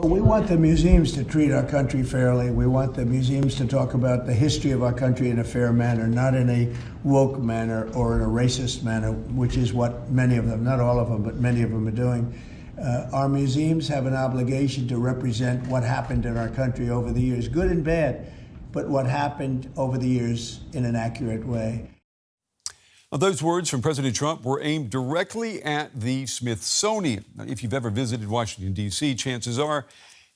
We want the museums to treat our country fairly. We want the museums to talk about the history of our country in a fair manner, not in a woke manner or in a racist manner, which is what many of them, not all of them, but many of them are doing. Our museums have an obligation to represent what happened in our country over the years, good and bad, but what happened over the years in an accurate way. Now, those words from President Trump were aimed directly at the Smithsonian. Now, if you've ever visited Washington, D.C., chances are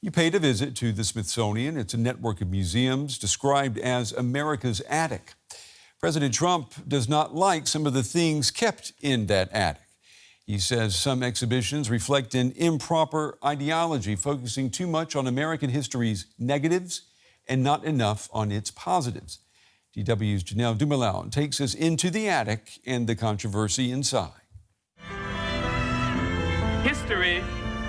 you paid a visit to the Smithsonian. It's a network of museums described as America's attic. President Trump does not like some of the things kept in that attic. He says some exhibitions reflect an improper ideology, focusing too much on American history's negatives and not enough on its positives. DW's Janelle Dumalaon takes us into the attic and the controversy inside. History,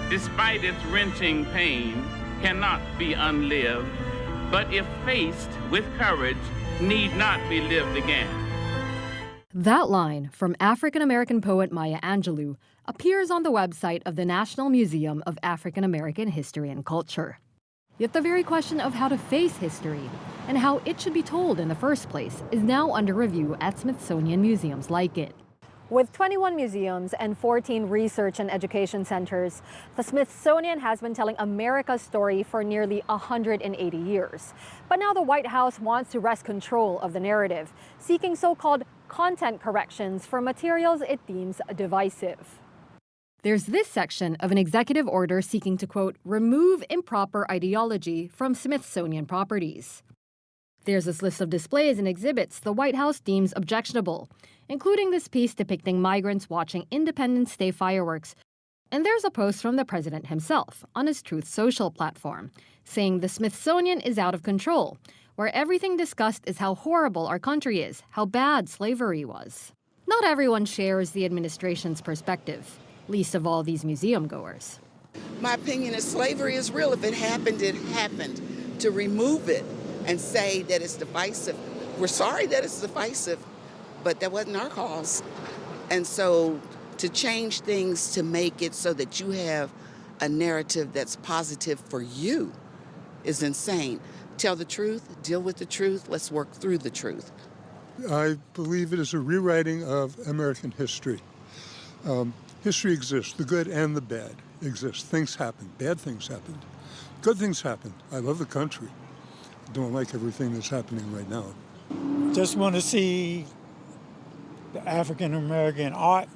despite its wrenching pain, cannot be unlived, but if faced with courage, need not be lived again. That line from African-American poet Maya Angelou appears on the website of the National Museum of African American History and Culture. Yet the very question of how to face history and how it should be told in the first place is now under review at Smithsonian museums like it. With 21 museums and 14 research and education centers, the Smithsonian has been telling America's story for nearly 180 years. But now the White House wants to wrest control of the narrative, seeking so-called content corrections for materials it deems divisive. There's this section of an executive order seeking to, quote, remove improper ideology from Smithsonian properties. There's this list of displays and exhibits the White House deems objectionable, including this piece depicting migrants watching Independence Day fireworks. And there's a post from the president himself on his Truth Social platform, saying the Smithsonian is out of control, where everything discussed is how horrible our country is, how bad slavery was. Not everyone shares the administration's perspective, least of all these museum goers. My opinion is slavery is real. If it happened, it happened. To remove it and say that it's divisive, we're sorry that it's divisive, but that wasn't our cause. And so to change things to make it so that you have a narrative that's positive for you is insane. Tell the truth, deal with the truth, let's work through the truth. I believe it is a rewriting of American history. History exists, the good and the bad exist. Things happen, bad things happened, good things happened. I love the country. I don't like everything that's happening right now. Just want to see the African American art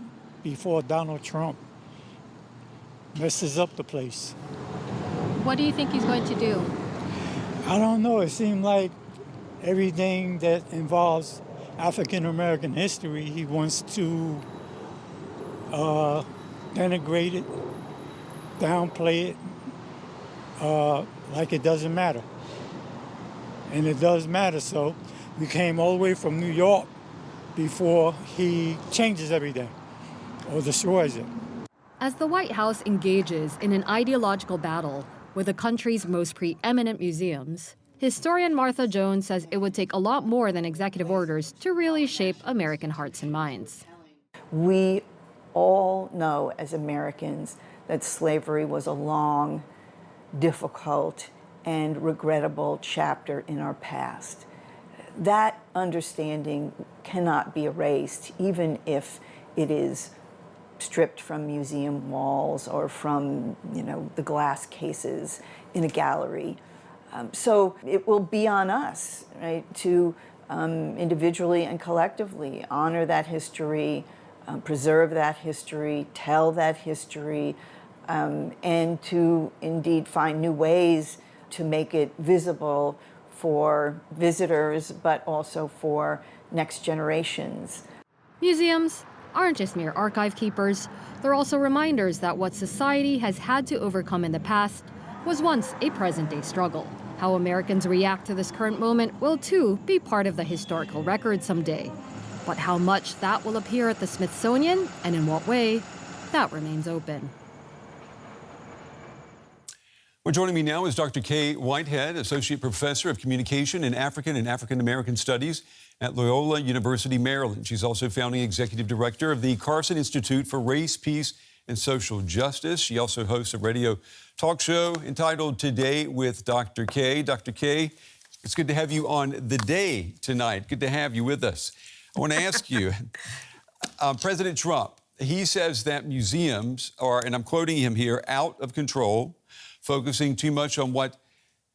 before Donald Trump messes up the place. What do you think he's going to do? I don't know. It seemed like everything that involves African American history, he wants to denigrate it, downplay it, like it doesn't matter. And it does matter, so we came all the way from New York before he changes everything or destroys it. As the White House engages in an ideological battle with the country's most preeminent museums, historian Martha Jones says it would take a lot more than executive orders to really shape American hearts and minds. We all know as Americans that slavery was a long, difficult, and regrettable chapter in our past. That understanding cannot be erased, even if it is stripped from museum walls or from, the glass cases in a gallery. So it will be on us, right, to individually and collectively honor that history, preserve that history, tell that history, and to indeed find new ways to make it visible for visitors, but also for next generations. Museums aren't just mere archive keepers. They're also reminders that what society has had to overcome in the past was once a present-day struggle. How Americans react to this current moment will, too, be part of the historical record someday. But how much that will appear at the Smithsonian, and in what way, that remains open. Well, joining me now is Dr. Kaye Whitehead, Associate Professor of Communication in African and African American Studies at Loyola University, Maryland. She's also founding Executive Director of the Carson Institute for Race, Peace, and social justice. She also hosts a radio talk show entitled Today with Dr. Kaye. Dr. Kaye, it's good to have you on The Day tonight. Good to have you with us. I want to ask you, President Trump, he says that museums are, and I'm quoting him here, out of control, focusing too much on what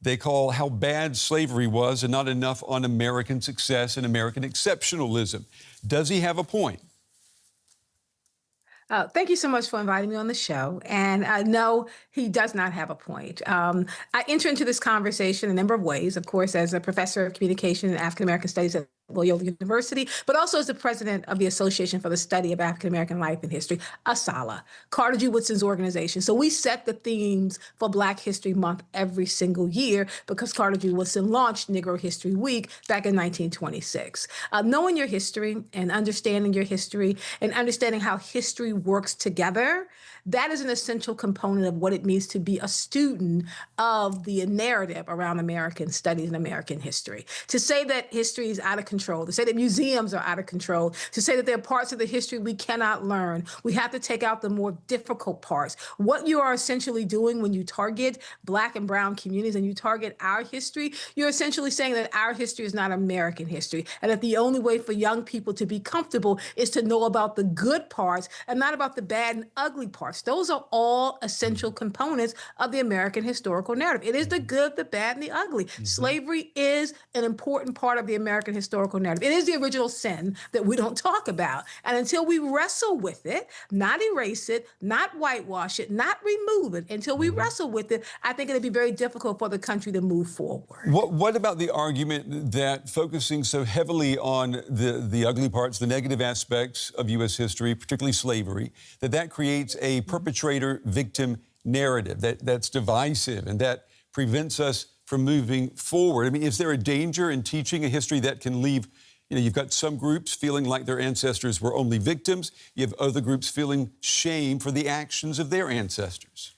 they call how bad slavery was and not enough on American success and American exceptionalism. Does he have a point? Thank you so much for inviting me on the show. And no, he does not have a point. I enter into this conversation a number of ways, of course, as a professor of communication and African American studies at Loyola University, but also as the president of the Association for the Study of African American Life and History, ASALH, Carter G. Woodson's organization. So we set the themes for Black History Month every single year because Carter G. Woodson launched Negro History Week back in 1926. Knowing your history and understanding your history and understanding how history works together, that is an essential component of what it means to be a student of the narrative around American studies and American history. To say that history is out of control, to say that museums are out of control, to say that there are parts of the history we cannot learn, we have to take out the more difficult parts. What you are essentially doing when you target Black and brown communities and you target our history, you're essentially saying that our history is not American history, and that the only way for young people to be comfortable is to know about the good parts and not about the bad and ugly parts. Those are all essential components of the American historical narrative. It is the good, the bad, and the ugly. Slavery is an important part of the American historical narrative. It is the original sin that we don't talk about. And until we wrestle with it, not erase it, not whitewash it, not remove it, until we wrestle with it, I think it'll be very difficult for the country to move forward. What about the argument that focusing so heavily on the ugly parts, the negative aspects of U.S. history, particularly slavery, that creates a perpetrator-victim narrative that's divisive and that prevents us from moving forward? I mean, is there a danger in teaching a history that can leave, you've got some groups feeling like their ancestors were only victims, you have other groups feeling shame for the actions of their ancestors?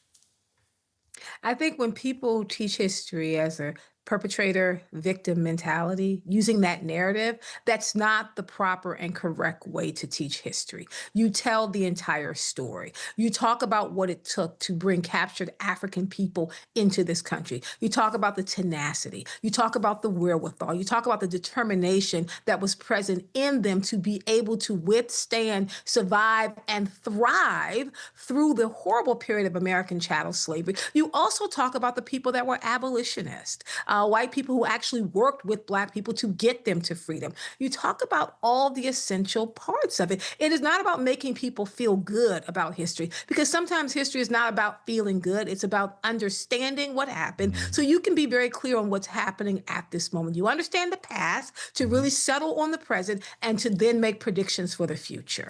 I think when people teach history as a perpetrator victim mentality, using that narrative, that's not the proper and correct way to teach history. You tell the entire story. You talk about what it took to bring captured African people into this country. You talk about the tenacity. You talk about the wherewithal. You talk about the determination that was present in them to be able to withstand, survive, and thrive through the horrible period of American chattel slavery. You also talk about the people that were abolitionists. White people who actually worked with Black people to get them to freedom. You talk about all the essential parts of it. It is not about making people feel good about history, because sometimes history is not about feeling good. It's about understanding what happened so you can be very clear on what's happening at this moment. You understand the past to really settle on the present and to then make predictions for the future.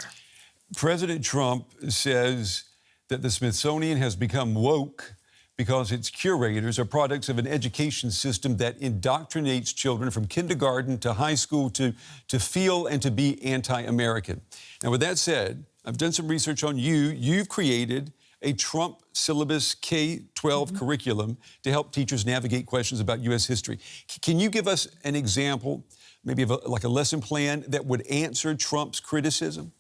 President Trump says that the Smithsonian has become woke because its curators are products of an education system that indoctrinates children from kindergarten to high school to feel and to be anti-American. Now, with that said, I've done some research on you. You've created a Trump syllabus K-12 curriculum to help teachers navigate questions about U.S. history. Can you give us an example, maybe of like a lesson plan that would answer Trump's criticism?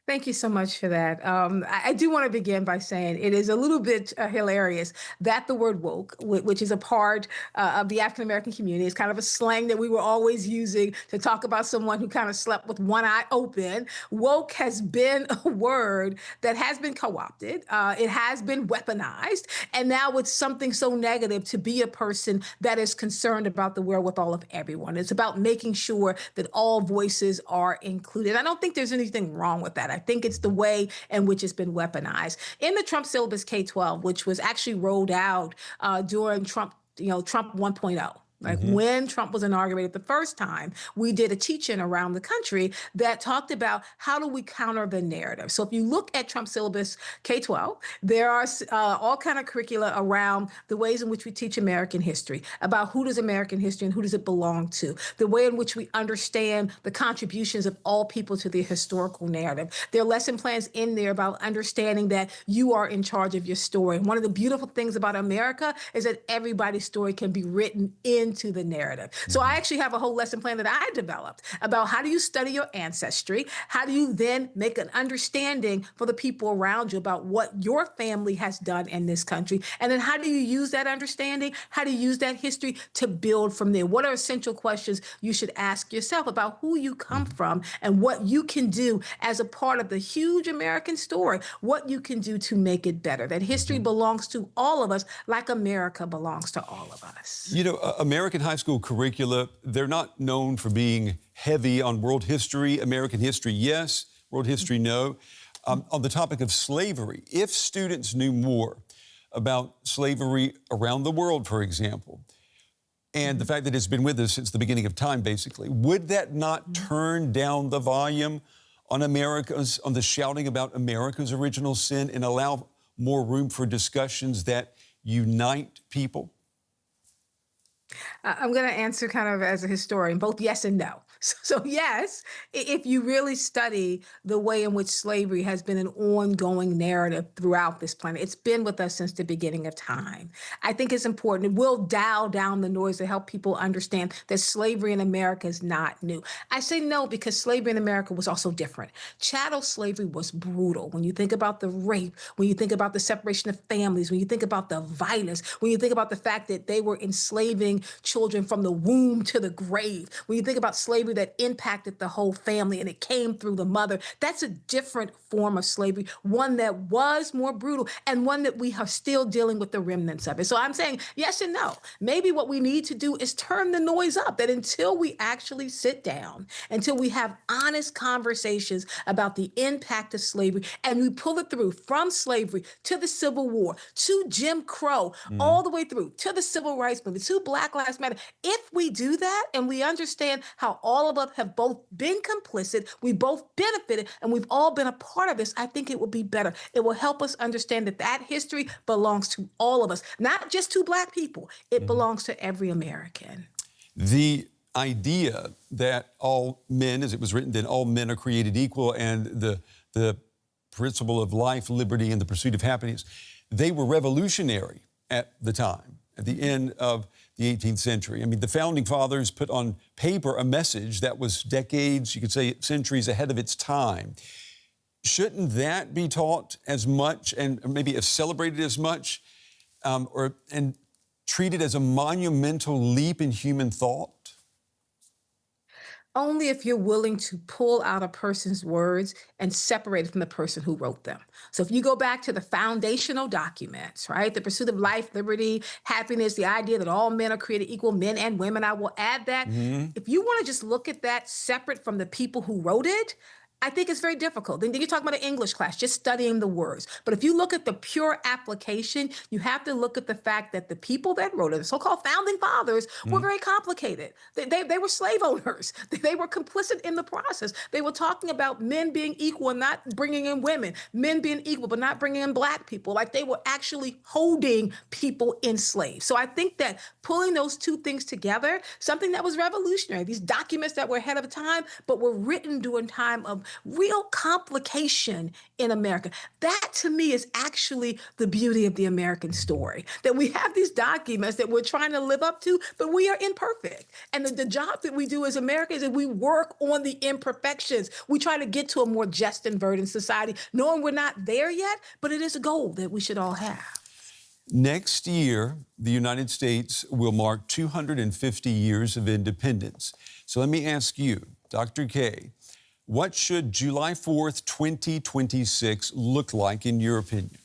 Thank you so much for that. I do want to begin by saying it is a little bit hilarious that the word woke, which is a part of the African American community, is kind of a slang that we were always using to talk about someone who kind of slept with one eye open. Woke has been a word that has been co-opted. It has been weaponized. And now it's something so negative to be a person that is concerned about the wherewithal of everyone. It's about making sure that all voices are included. I don't think there's anything wrong with that. I think it's the way in which it's been weaponized. In the Trump syllabus K-12, which was actually rolled out during Trump 1.0, Like when Trump was inaugurated the first time, we did a teach-in around the country that talked about how do we counter the narrative. So if you look at Trump syllabus K-12, there are all kind of curricula around the ways in which we teach American history, about who does American history and who does it belong to, the way in which we understand the contributions of all people to the historical narrative. There are lesson plans in there about understanding that you are in charge of your story. And one of the beautiful things about America is that everybody's story can be written in into the narrative. So I actually have a whole lesson plan that I developed about how do you study your ancestry? How do you then make an understanding for the people around you about what your family has done in this country? And then how do you use that understanding? How do you use that history to build from there? What are essential questions you should ask yourself about who you come from and what you can do as a part of the huge American story, what you can do to make it better? That history belongs to all of us, like America belongs to all of us. You know, American high school curricula, they're not known for being heavy on world history. American history, yes. World history, no. On the topic of slavery, if students knew more about slavery around the world, for example, and the fact that it's been with us since the beginning of time, basically, would that not turn down the volume on on the shouting about America's original sin and allow more room for discussions that unite people? I'm going to answer kind of as a historian, both yes and no. So yes, if you really study the way in which slavery has been an ongoing narrative throughout this planet, it's been with us since the beginning of time. I think it's important. It will dial down the noise to help people understand that slavery in America is not new. I say no because slavery in America was also different. Chattel slavery was brutal. When you think about the rape, when you think about the separation of families, when you think about the violence, when you think about the fact that they were enslaving children from the womb to the grave, when you think about slavery that impacted the whole family and it came through the mother, that's a different form of slavery, one that was more brutal and one that we are still dealing with the remnants of it. So I'm saying yes and no. Maybe what we need to do is turn the noise up, that until we actually sit down, until we have honest conversations about the impact of slavery and we pull it through from slavery to the Civil War, to Jim Crow, all the way through to the Civil Rights Movement, to Black Lives Matter. If we do that and we understand how all of us have both been complicit, we both benefited, and we've all been a part of this, I think it will be better. It will help us understand that that history belongs to all of us, not just to Black people. It belongs to every American. The idea that all men, as it was written, that all men are created equal, and the principle of life, liberty, and the pursuit of happiness, they were revolutionary at the time, at the end of the 18th century. I mean, the Founding Fathers put on paper a message that was decades, you could say centuries ahead of its time. Shouldn't that be taught as much and maybe celebrated as much and treated as a monumental leap in human thought? Only if you're willing to pull out a person's words and separate it from the person who wrote them. So if you go back to the foundational documents, right, the pursuit of life, liberty, happiness, the idea that all men are created equal, men and women, I will add that. If you want to just look at that separate from the people who wrote it, I think it's very difficult. Then you're talking about an English class, just studying the words. But if you look at the pure application, you have to look at the fact that the people that wrote it, the so-called Founding Fathers, were very complicated. They were slave owners. They were complicit in the process. They were talking about men being equal and not bringing in women, men being equal but not bringing in Black people. Like they were actually holding people enslaved. So I think that pulling those two things together, something that was revolutionary, these documents that were ahead of time, but were written during time of real complication in America. That to me is actually the beauty of the American story, that we have these documents that we're trying to live up to, but we are imperfect. And the job that we do as Americans is that we work on the imperfections. We try to get to a more just and verdant society, knowing we're not there yet, but it is a goal that we should all have. Next year, the United States will mark 250 years of independence. So let me ask you, Dr. Kaye, what should July 4th, 2026 look like in your opinion?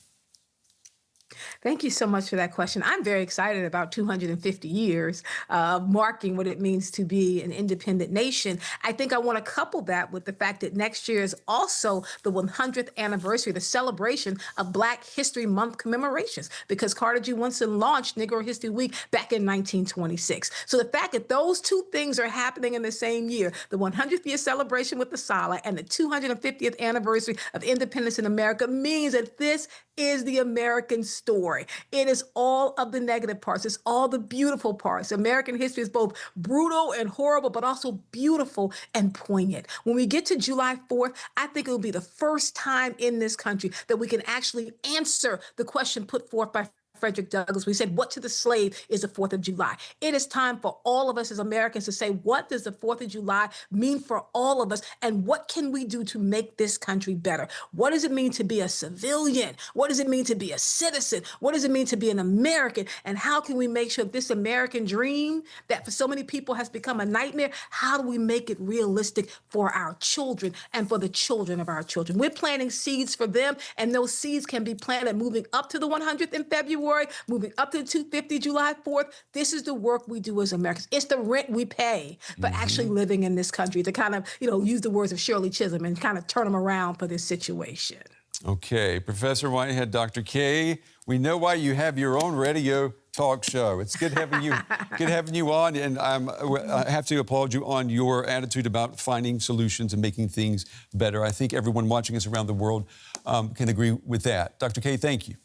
Thank you so much for that question. I'm very excited about 250 years marking what it means to be an independent nation. I think I want to couple that with the fact that next year is also the 100th anniversary, the celebration of Black History Month commemorations, because Carter G. Woodson launched Negro History Week back in 1926. So the fact that those two things are happening in the same year, the 100th year celebration with the Sala and the 250th anniversary of independence in America, means that this is the American story. It is all of the negative parts. It's all the beautiful parts. American history is both brutal and horrible, but also beautiful and poignant. When we get to July 4th, I think it will be the first time in this country that we can actually answer the question put forth by Frederick Douglass. We said, what to the slave is the 4th of July. It is time for all of us as Americans to say, what does the 4th of July mean for all of us? And what can we do to make this country better? What does it mean to be a civilian? What does it mean to be a citizen? What does it mean to be an American? And how can we make sure this American dream that for so many people has become a nightmare, how do we make it realistic for our children and for the children of our children? We're planting seeds for them, and those seeds can be planted moving up to the 100th in February, moving up to the 250 July 4th. This is the work we do as Americans. It's the rent we pay for actually living in this country, to kind of, use the words of Shirley Chisholm and kind of turn them around for this situation. Okay, Professor Whitehead, Dr. Kaye, we know why you have your own radio talk show. It's good having you on, and I have to applaud you on your attitude about finding solutions and making things better. I think everyone watching us around the world can agree with that. Dr. Kaye, thank you.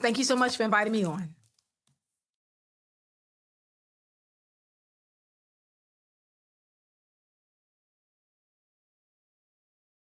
Thank you so much for inviting me on.